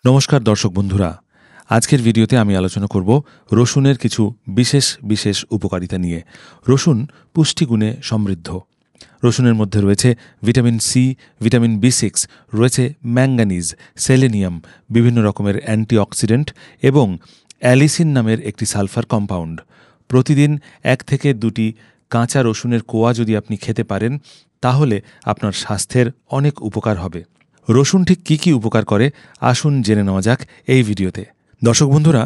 নমস্কার দর্শক বন্ধুরা, আজকের ভিডিওতে আমি আলোচনা করব রসুনের কিছু বিশেষ উপকারিতা নিয়ে। রসুন পুষ্টিগুণে সমৃদ্ধ। রসুনের মধ্যে রয়েছে ভিটামিন সি, ভিটামিন বি6, রয়েছে ম্যাঙ্গানিজ, সেলেনিয়াম, বিভিন্ন রকমের অ্যান্টিঅক্সিডেন্ট এবং অ্যালিসিন নামের একটি সালফার কম্পাউন্ড। প্রতিদিন 1 থেকে 2টি কাঁচা রসুনের কোয়া যদি আপনি খেতে পারেন তাহলে আপনার স্বাস্থ্যের অনেক উপকার হবে। রসুন ঠিক কী কী উপকার করে আসুন জেনে নেওয়া যাক এই ভিডিওতে। দর্শক বন্ধুরা,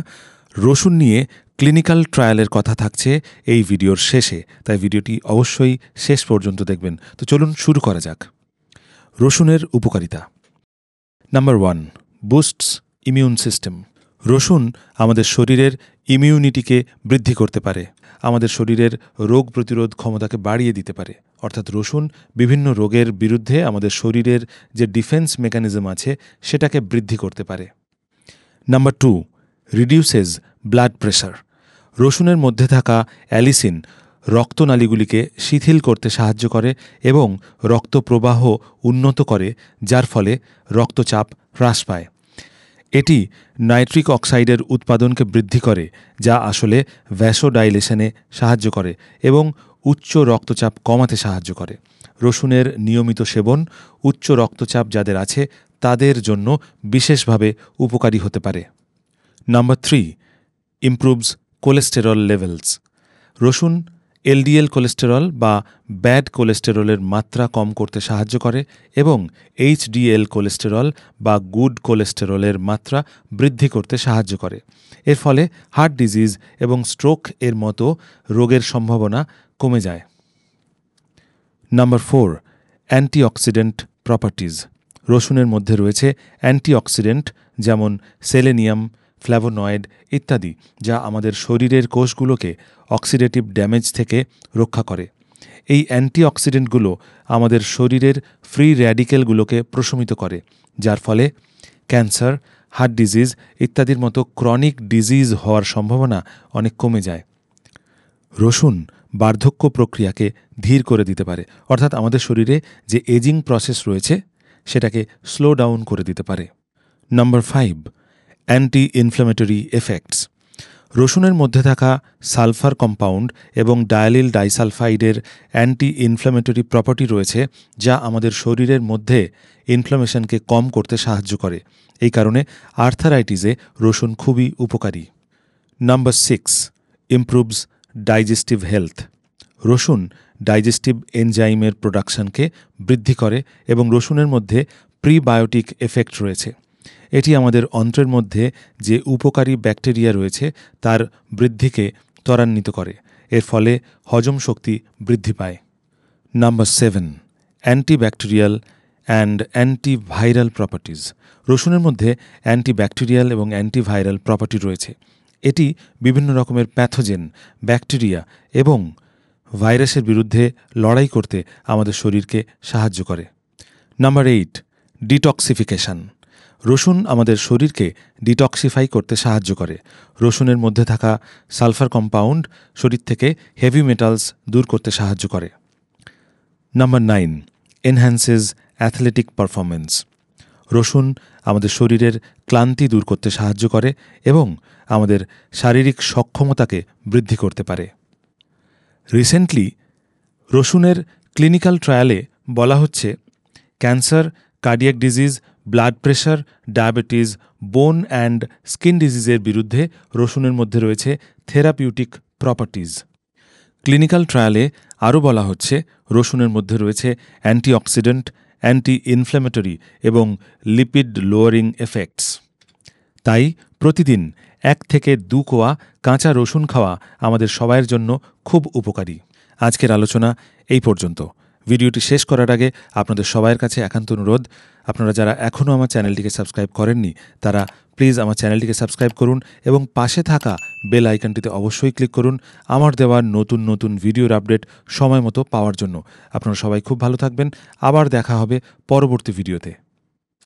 রসুন নিয়ে ক্লিনিক্যাল ট্রায়ালের কথা থাকছে এই ভিডিওর শেষে, তাই ভিডিওটি অবশ্যই শেষ পর্যন্ত দেখবেন। তো চলুন শুরু করা যাক। রসুনের উপকারিতা। Number 1, বুস্টস immune system. রসুন আমাদের শরীরের ইমিউনিটিকে বৃদ্ধি করতে পারে, আমাদের শরীরের রোগ প্রতিরোধ ক্ষমতাকে বাড়িয়ে দিতে পারে। অর্থাৎ রসুন বিভিন্ন রোগের বিরুদ্ধে আমাদের শরীরের যে ডিফেন্স মেকানিজম আছে সেটাকে বৃদ্ধি করতে পারে। Number 2, reduces blood pressure. রসুনের মধ্যে থাকা অ্যালিসিন রক্তনালীগুলিকে শিথিল করতে সাহায্য করে এবং রক্ত প্রবাহ উন্নত করে, যার ফলে রক্তচাপ হ্রাস পায়। এটি নাইট্রিক অক্সাইডের উৎপাদনকে বৃদ্ধি করে, যা আসলে ভ্যাসোডাইলেশনে সাহায্য করে এবং উচ্চ রক্তচাপ কমাতে সাহায্য করে। রসুনের নিয়মিত সেবন উচ্চ রক্তচাপ যাদের আছে তাদের জন্য বিশেষভাবে উপকারী হতে পারে। Number 3, improves cholesterol levels. রসুন এলডিএল কোলেস্টেরল বা ব্যাড কোলেস্টেরলের মাত্রা কম করতে সাহায্য করে এবং এইচডিএল কোলেস্টেরল বা গুড কোলেস্টেরলের মাত্রা বৃদ্ধি করতে সাহায্য করে। এর ফলে হার্ট ডিজিজ এবং স্ট্রোক এর মতো রোগের সম্ভাবনা কমে যায়। Number 4, antioxidant properties. রসুনের মধ্যে রয়েছে অ্যান্টিঅক্সিডেন্ট যেমন সেলেনিয়াম, ফ্ল্যাভোনয়েড ইত্যাদি, যা আমাদের শরীরের কোষগুলোকে অক্সিডেটিভ ড্যামেজ থেকে রক্ষা করে। এই অ্যান্টিঅক্সিডেন্টগুলো আমাদের শরীরের ফ্রি র্যাডিক্যালগুলোকে প্রশমিত করে, যার ফলে ক্যান্সার, হার্ট ডিজিজ ইত্যাদির মতো ক্রনিক ডিজিজ হওয়ার সম্ভাবনা অনেক কমে যায়। রসুন বার্ধক্য প্রক্রিয়াকে ধীর করে দিতে পারে, অর্থাৎ আমাদের শরীরে যে এজিং প্রসেস রয়েছে সেটাকে স্লো ডাউন করে দিতে পারে। Number 5, anti inflammatory effects. রসুনের মধ্যে থাকা সালফার কম্পাউন্ড এবং ডায়ালিল ডাইসালফাইডের অ্যান্টি ইনফ্ল্যামেটরি প্রপার্টি রয়েছে, যা আমাদের শরীরের মধ্যে ইনফ্ল্যামেশনকে কম করতে সাহায্য করে। এই কারণে আর্থারাইটিসে রসুন খুবই উপকারী। Number 6, improves digestive health. রসুন ডাইজেস্টিভ এনজাইমের প্রোডাকশনকে বৃদ্ধি করে এবং রসুনের মধ্যে প্রিবায়োটিক এফেক্ট রয়েছে। এটি আমাদের অন্ত্রের মধ্যে যে উপকারী ব্যাকটেরিয়া রয়েছে তার বৃদ্ধিকে ত্বরান্বিত করে। এর ফলে হজম শক্তি বৃদ্ধি পায়। Number 7, antibacterial and antiviral properties. রসুনের মধ্যে অ্যান্টিব্যাকটেরিয়াল এবং অ্যান্টিভাইরাল প্রপার্টি রয়েছে। এটি বিভিন্ন রকমের প্যাথোজেন, ব্যাকটেরিয়া এবং ভাইরাসের বিরুদ্ধে লড়াই করতে আমাদের শরীরকে সাহায্য করে। Number 8, detoxification. রসুন আমাদের শরীরকে ডিটক্সিফাই করতে সাহায্য করে। রসুনের মধ্যে থাকা সালফার কম্পাউন্ড শরীর থেকে হেভি মেটালস দূর করতে সাহায্য করে। Number 9, enhances athletic performance. রসুন আমাদের শরীরের ক্লান্তি দূর করতে সাহায্য করে এবং আমাদের শারীরিক সক্ষমতাকে বৃদ্ধি করতে পারে। রিসেন্টলি রসুনের ক্লিনিক্যাল ট্রায়ালে বলা হচ্ছে cancer, cardiac disease, blood pressure, diabetes, bone and skin ডিজিজের বিরুদ্ধে রসুনের মধ্যে রয়েছে থেরাপিউটিক প্রপার্টিজ। ক্লিনিক্যাল ট্রায়ালে আরও বলা হচ্ছে রসুনের মধ্যে রয়েছে অ্যান্টিঅক্সিডেন্ট, অ্যান্টি ইনফ্ল্যামেটরি এবং লিপিড লোয়ারিং এফেক্টস। তাই প্রতিদিন 1 থেকে 2 কোয়া কাঁচা রসুন খাওয়া আমাদের সবাইয়ের জন্য খুব উপকারী। আজকের আলোচনা এই পর্যন্ত। ভিডিওটি শেষ করার আগে আপনাদের সবাইয়ের কাছে একান্ত অনুরোধ, আপনারা যারা এখনও আমার চ্যানেলটিকে সাবস্ক্রাইব করেননি তারা প্লিজ আমার চ্যানেলটিকে সাবস্ক্রাইব করুন এবং পাশে থাকা বেল আইকনটিতে অবশ্যই ক্লিক করুন আমার দেওয়া নতুন নতুন ভিডিওর আপডেট সময় মতো পাওয়ার জন্য। আপনারা সবাই খুব ভালো থাকবেন। আবার দেখা হবে পরবর্তী ভিডিওতে।